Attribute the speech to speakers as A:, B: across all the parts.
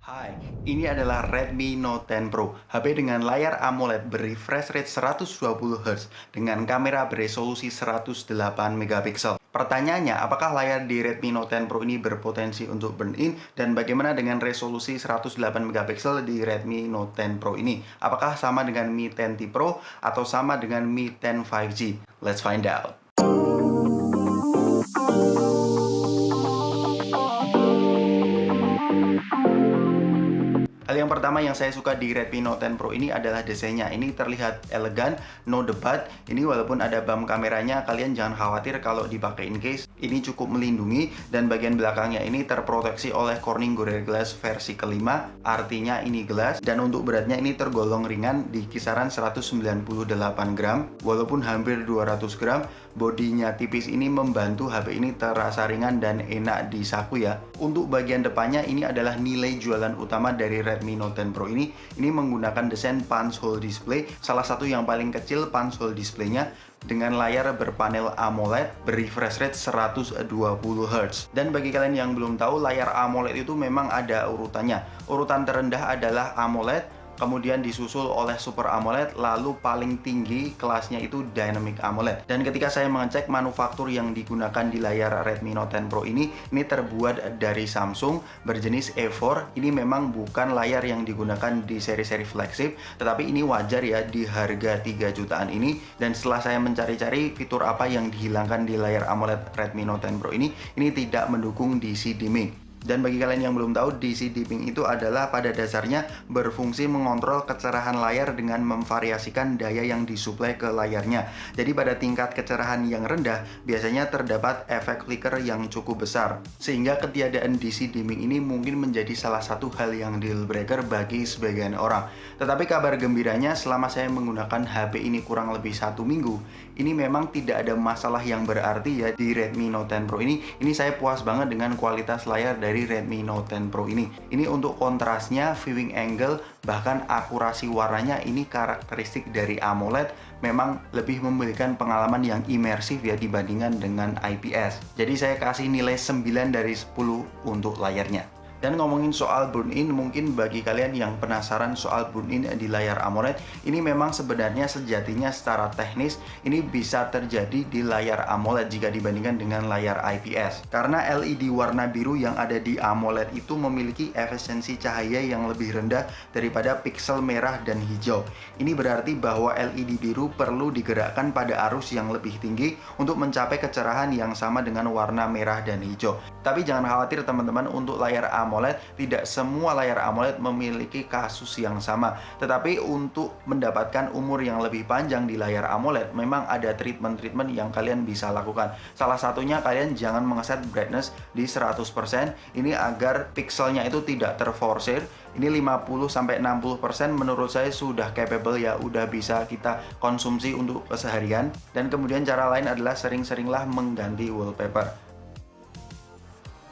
A: Hai, ini adalah Redmi Note 10 Pro, HP dengan layar AMOLED berefresh rate 120 Hz dengan kamera beresolusi 108 megapiksel. Pertanyaannya, apakah layar di Redmi Note 10 Pro ini berpotensi untuk burn-in dan bagaimana dengan resolusi 108 megapiksel di Redmi Note 10 Pro ini? Apakah sama dengan Mi 10T Pro atau sama dengan Mi 10 5G? Let's find out. Hal yang pertama yang saya suka di Redmi Note 10 Pro ini adalah desainnya. Ini terlihat elegan, no debat. Ini walaupun ada bump kameranya, kalian jangan khawatir kalau dipakein case. Ini cukup melindungi dan bagian belakangnya ini terproteksi oleh Corning Gorilla Glass versi kelima. Artinya ini glass dan untuk beratnya ini tergolong ringan di kisaran 198 gram. Walaupun hampir 200 gram, bodinya tipis ini membantu HP ini terasa ringan dan enak di saku ya. Untuk bagian depannya ini adalah nilai jualan utama dari Redmi Note 10 Pro ini menggunakan desain punch hole display. Salah satu yang paling kecil punch hole displaynya dengan layar berpanel AMOLED berefresh rate 120 Hz. Dan bagi kalian yang belum tahu, layar AMOLED itu memang ada urutannya. Urutan terendah adalah AMOLED, kemudian disusul oleh Super AMOLED, lalu paling tinggi kelasnya itu Dynamic AMOLED. Dan ketika saya mengecek manufaktur yang digunakan di layar Redmi Note 10 Pro ini terbuat dari Samsung berjenis A4. Ini memang bukan layar yang digunakan di seri-seri flagship, tetapi ini wajar ya di harga 3 jutaan ini. Dan setelah saya mencari-cari fitur apa yang dihilangkan di layar AMOLED Redmi Note 10 Pro ini tidak mendukung DC dimming. Dan bagi kalian yang belum tahu, DC dimming itu adalah pada dasarnya berfungsi mengontrol kecerahan layar dengan memvariasikan daya yang disuplai ke layarnya. Jadi pada tingkat kecerahan yang rendah, biasanya terdapat efek flicker yang cukup besar. Sehingga ketiadaan DC dimming ini mungkin menjadi salah satu hal yang deal breaker bagi sebagian orang. Tetapi kabar gembiranya, selama saya menggunakan HP ini kurang lebih 1 minggu, ini memang tidak ada masalah yang berarti ya di Redmi Note 10 Pro ini. Ini saya puas banget dengan kualitas layar dari Redmi Note 10 Pro ini. Ini untuk kontrasnya, viewing angle, bahkan akurasi warnanya ini karakteristik dari AMOLED memang lebih memberikan pengalaman yang imersif ya dibandingkan dengan IPS. Jadi saya kasih nilai 9 dari 10 untuk layarnya. Dan ngomongin soal burn-in, mungkin bagi kalian yang penasaran soal burn-in di layar AMOLED, ini memang sebenarnya sejatinya secara teknis ini bisa terjadi di layar AMOLED jika dibandingkan dengan layar IPS. Karena LED warna biru yang ada di AMOLED itu memiliki efisiensi cahaya yang lebih rendah daripada piksel merah dan hijau. Ini berarti bahwa LED biru perlu digerakkan pada arus yang lebih tinggi untuk mencapai kecerahan yang sama dengan warna merah dan hijau. Tapi jangan khawatir teman-teman, untuk layar AMOLED, tidak semua layar AMOLED memiliki kasus yang sama. Tetapi untuk mendapatkan umur yang lebih panjang di layar AMOLED, memang ada treatment-treatment yang kalian bisa lakukan. Salah satunya kalian jangan mengeset brightness di 100%, ini agar pixelnya itu tidak terforsir. Ini 50-60% menurut saya sudah capable ya, udah bisa kita konsumsi untuk keseharian. Dan kemudian cara lain adalah sering-seringlah mengganti wallpaper.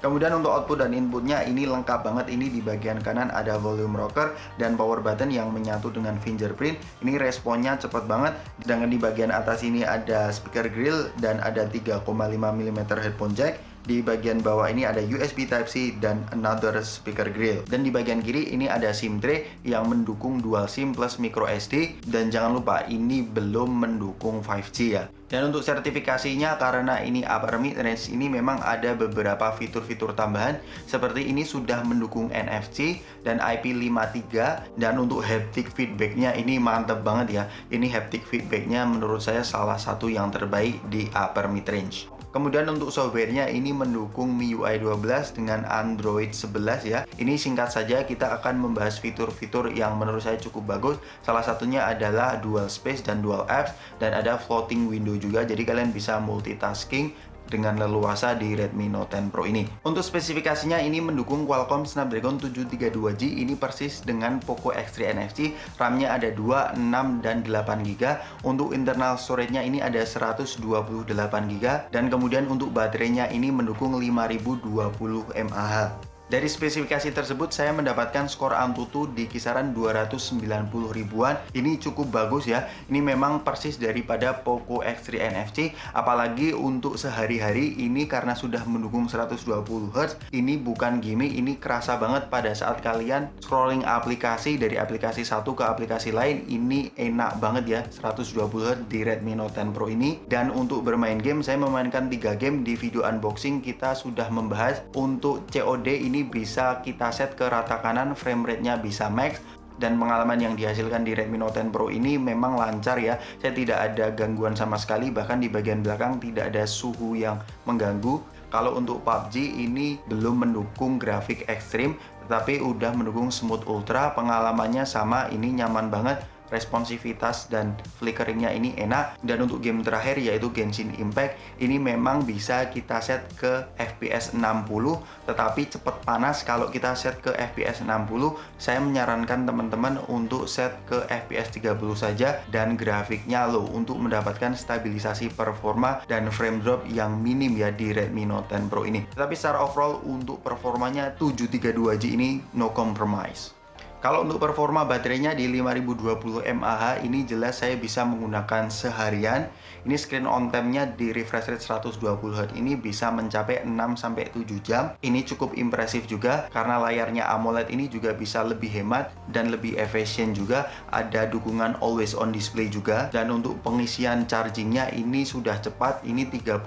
A: Kemudian untuk output dan inputnya ini lengkap banget. Ini di bagian kanan ada volume rocker dan power button yang menyatu dengan fingerprint. Ini responnya cepat banget. Sedangkan di bagian atas ini ada speaker grill dan ada 3,5 mm headphone jack. Di bagian bawah ini ada USB Type-C dan another speaker grill. Dan di bagian kiri ini ada SIM tray yang mendukung dual SIM plus micro SD. Dan jangan lupa ini belum mendukung 5G ya. Dan untuk sertifikasinya, karena ini upper mid range, ini memang ada beberapa fitur-fitur tambahan seperti ini sudah mendukung NFC dan IP53. Dan untuk haptic feedbacknya ini mantep banget ya. Ini haptic feedbacknya menurut saya salah satu yang terbaik di upper mid range. Kemudian untuk softwarenya ini mendukung MIUI 12 dengan Android 11 ya. Ini singkat saja kita akan membahas fitur-fitur yang menurut saya cukup bagus. Salah satunya adalah dual space dan dual apps, dan ada floating window juga, jadi kalian bisa multitasking dengan leluasa di Redmi Note 10 Pro ini. Untuk spesifikasinya ini mendukung Qualcomm Snapdragon 732G, ini persis dengan Poco X3 NFC. RAM-nya ada 2, 6, dan 8 GB. Untuk internal storage-nya ini ada 128 GB, dan kemudian untuk baterainya ini mendukung 5020 mAh. Dari spesifikasi tersebut saya mendapatkan skor Antutu di kisaran 290 ribuan. Ini cukup bagus ya. Ini memang persis daripada Poco X3 NFC. Apalagi untuk sehari-hari ini karena sudah mendukung 120 Hz. Ini bukan gimmick, ini kerasa banget pada saat kalian scrolling aplikasi dari aplikasi satu ke aplikasi lain. Ini enak banget ya 120 Hz di Redmi Note 10 Pro ini. Dan untuk bermain game, saya memainkan 3 game. Di video unboxing kita sudah membahas untuk COD ini bisa kita set ke rata kanan, frame rate-nya bisa max, dan pengalaman yang dihasilkan di Redmi Note 10 Pro ini memang lancar ya. Saya tidak ada gangguan sama sekali, bahkan di bagian belakang tidak ada suhu yang mengganggu. Kalau untuk PUBG ini belum mendukung grafik ekstrim, tetapi udah mendukung smooth ultra. Pengalamannya sama, ini nyaman banget. Responsivitas dan flickeringnya ini enak. Dan untuk game terakhir yaitu Genshin Impact, ini memang bisa kita set ke FPS 60, tetapi cepat panas. Kalau kita set ke FPS 60, saya menyarankan teman-teman untuk set ke FPS 30 saja, dan grafiknya low untuk mendapatkan stabilisasi performa dan frame drop yang minim ya di Redmi Note 10 Pro ini. Tetapi secara overall untuk performanya 732G ini no compromise. Kalau untuk performa baterainya di 5020 mAh ini jelas saya bisa menggunakan seharian. Ini screen on time-nya di refresh rate 120 Hz ini bisa mencapai 6-7 jam. Ini cukup impresif juga karena layarnya AMOLED ini juga bisa lebih hemat dan lebih efisien juga. Ada dukungan always on display juga. Dan untuk pengisian chargingnya ini sudah cepat. Ini 33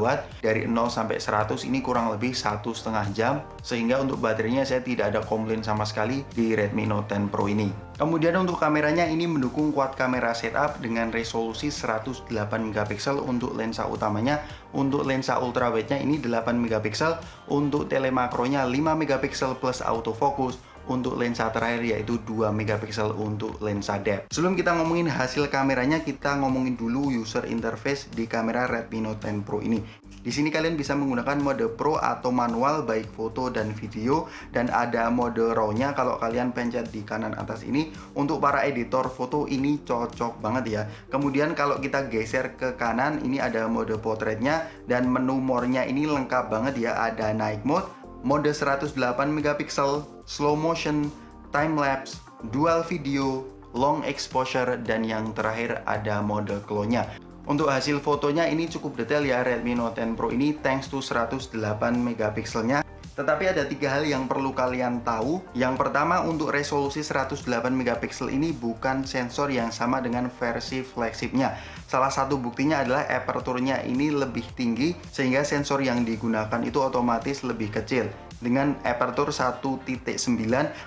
A: watt dari 0 sampai 100 ini kurang lebih 1,5 jam. Sehingga untuk baterainya saya tidak ada komplain sama sekali di Redmi Note 10 Pro ini. Kemudian untuk kameranya ini mendukung quad kamera setup dengan resolusi 108 megapiksel untuk lensa utamanya. Untuk lensa ultrawide-nya ini 8 megapiksel, untuk telemakronya 5 megapiksel plus autofocus. Untuk lensa terakhir yaitu 2 megapiksel untuk lensa depth. Sebelum kita ngomongin hasil kameranya, kita ngomongin dulu user interface di kamera Redmi Note 10 Pro ini. Di sini kalian bisa menggunakan mode Pro atau manual baik foto dan video, dan ada mode RAW-nya kalau kalian pencet di kanan atas ini. Untuk para editor foto ini cocok banget ya. Kemudian kalau kita geser ke kanan ini ada mode portrait-nya, dan menu more-nya ini lengkap banget ya. Ada night mode 108 megapiksel, slow motion, time lapse, dual video, long exposure, dan yang terakhir ada mode clone-nya. Untuk hasil fotonya ini cukup detail ya Redmi Note 10 Pro ini thanks to 108 megapikselnya. Tetapi ada 3 hal yang perlu kalian tahu. Yang pertama, untuk resolusi 108 megapiksel ini bukan sensor yang sama dengan versi flagshipnya. Salah satu buktinya adalah aperture-nya ini lebih tinggi, sehingga sensor yang digunakan itu otomatis lebih kecil. Dengan aperture 1.9,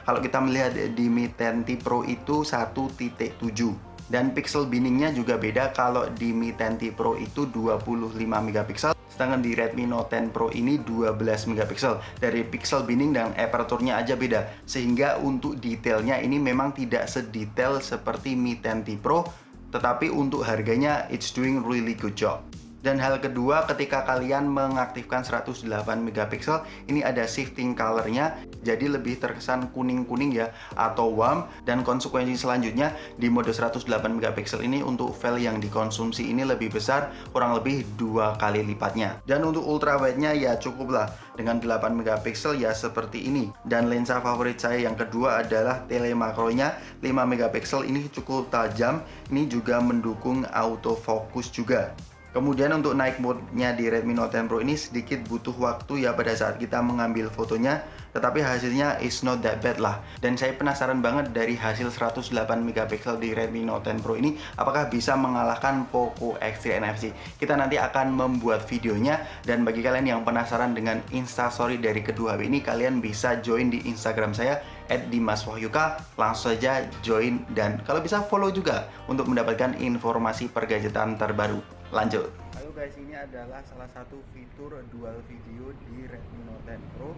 A: kalau kita melihat di Mi 10T Pro itu 1.7. Dan pixel binningnya juga beda. Kalau di Mi 10T Pro itu 25 megapiksel, sedangkan di Redmi Note 10 Pro ini 12 megapiksel. Dari pixel binning dan aperture-nya aja beda, sehingga untuk detailnya ini memang tidak sedetail seperti Mi 10T Pro, tetapi untuk harganya it's doing really good job. Dan hal kedua, ketika kalian mengaktifkan 108 megapiksel, ini ada shifting color-nya, jadi lebih terkesan kuning-kuning ya, atau warm. Dan konsekuensi selanjutnya, di mode 108 megapiksel ini untuk file yang dikonsumsi ini lebih besar, kurang lebih 2 kali lipatnya. Dan untuk ultrawide-nya ya cukup lah, dengan 8 megapiksel ya seperti ini. Dan lensa favorit saya yang kedua adalah telemakronya, 5 megapiksel ini cukup tajam, ini juga mendukung autofocus juga. Kemudian untuk night mode-nya di Redmi Note 10 Pro ini sedikit butuh waktu ya pada saat kita mengambil fotonya, tetapi hasilnya is not that bad lah. Dan saya penasaran banget dari hasil 108 megapiksel di Redmi Note 10 Pro ini, apakah bisa mengalahkan Poco X3 NFC. Kita nanti akan membuat videonya, dan bagi kalian yang penasaran dengan instastory dari kedua HP ini, kalian bisa join di Instagram saya @dimaswahyuka, langsung saja join, dan kalau bisa follow juga untuk mendapatkan informasi pergadgetan terbaru. Lanjut. Halo guys, ini adalah salah satu fitur dual video di Redmi Note 10 Pro.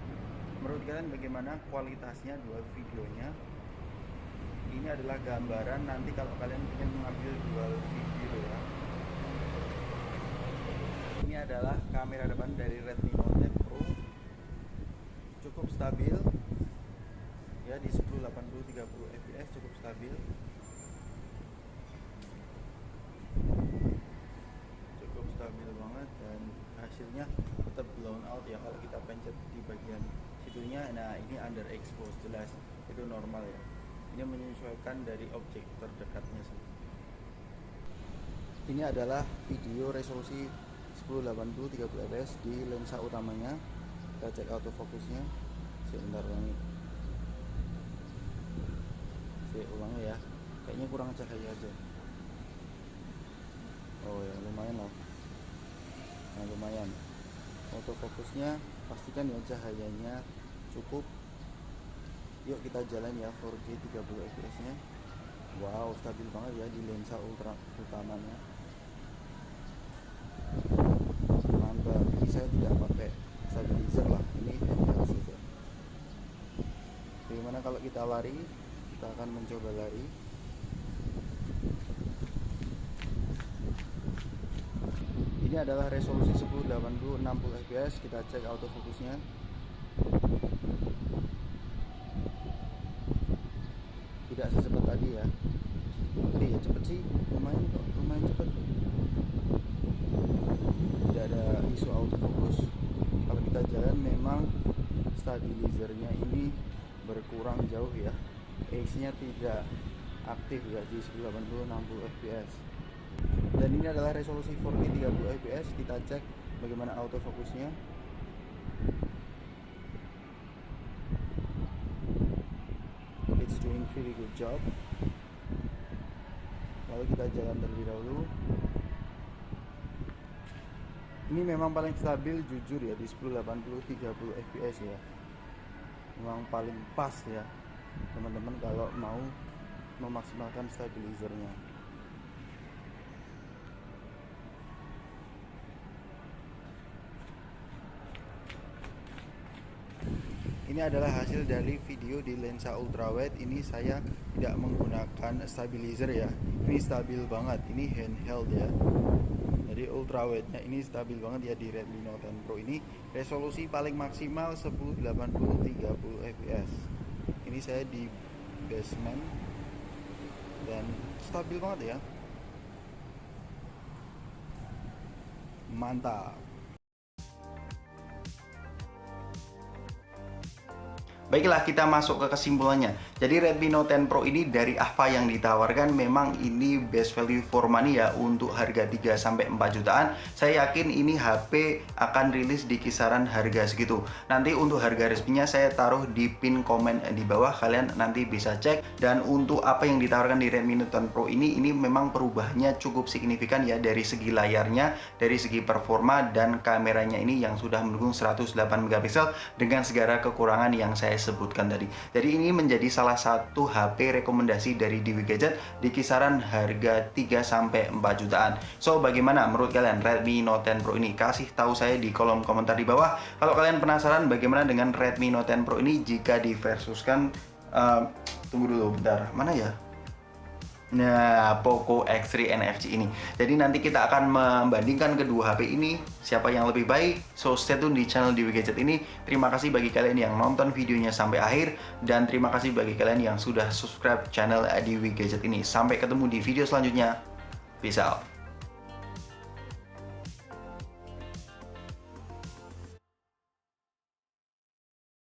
A: Menurut kalian bagaimana kualitasnya dual videonya? Ini adalah gambaran nanti kalau kalian ingin mengambil dual video ya. Ini adalah kamera depan dari Redmi Note 10 Pro. Cukup stabil ya, di 1080-30 fps cukup stabil. Stabil banget, dan hasilnya tetap blown out ya kalau kita pencet di bagian situ itunya. Nah, ini underexpose, jelas itu normal ya. Ini menyesuaikan dari objek terdekatnya sih. Ini adalah video resolusi 1080 30 fps di lensa utamanya. Kita cek autofocusnya sebentar lagi. Saya ulangi ya, kayaknya kurang cahaya aja. Oh ya, lumayan lah. Nah, lumayan. Autofocusnya pastikan ya cahayanya cukup. Yuk kita jalan ya 4K 30 fps nya. Wow, stabil banget ya di lensa ultra utamanya. Mantap. Ini saya tidak pakai stabilizer lah, ini handheld saja. Bagaimana kalau kita lari? Kita akan mencoba lari. Ini adalah resolusi 1080 60 fps. Kita cek autofocusnya. Tidak secepat tadi ya. Oke ya, cepet sih, lumayan kok, lumayan cepet. Tidak ada isu autofocus. Kalau kita jalan memang stabilizernya ini berkurang jauh ya. X-nya tidak aktif ya di 1080 60 fps. Dan ini adalah resolusi 4K 30 fps. Kita cek bagaimana autofocusnya. It's doing very good job. Lalu kita jalan terlebih dahulu. Ini memang paling stabil jujur ya di 1080 30 fps ya. Memang paling pas ya teman-teman kalau mau memaksimalkan stabilizernya. Ini adalah hasil dari video di lensa ultrawide. Ini saya tidak menggunakan stabilizer ya. Ini stabil banget. Ini handheld ya. Jadi ultrawide-nya ini stabil banget ya di Redmi Note 10 Pro ini. Resolusi paling maksimal 1080 30 fps. Ini saya di basement dan stabil banget ya. Mantap. Baiklah, kita masuk ke kesimpulannya. Jadi Redmi Note 10 Pro ini dari apa yang ditawarkan memang ini best value for money ya untuk harga 3-4 jutaan. Saya yakin ini HP akan rilis di kisaran harga segitu. Nanti untuk harga resminya saya taruh di pin komen di bawah, kalian nanti bisa cek. Dan untuk apa yang ditawarkan di Redmi Note 10 Pro ini memang perubahannya cukup signifikan ya dari segi layarnya, dari segi performa dan kameranya ini yang sudah mendukung 108 megapiksel dengan segala kekurangan yang saya sebutkan tadi. Jadi ini menjadi salah satu HP rekomendasi dari Diwi Gadget di kisaran harga 3-4 jutaan. So, bagaimana menurut kalian Redmi Note 10 Pro ini? Kasih tahu saya di kolom komentar di bawah. Kalau kalian penasaran bagaimana dengan Redmi Note 10 Pro ini jika diversuskan tunggu dulu bentar. Mana ya? Nah, Poco X3 NFC ini. Jadi nanti kita akan membandingkan kedua HP ini, siapa yang lebih baik. So, stay tune di channel Diwi Gadget ini. Terima kasih bagi kalian yang nonton videonya sampai akhir. Dan terima kasih bagi kalian yang sudah subscribe channel Diwi Gadget ini. Sampai ketemu di video selanjutnya. Peace out.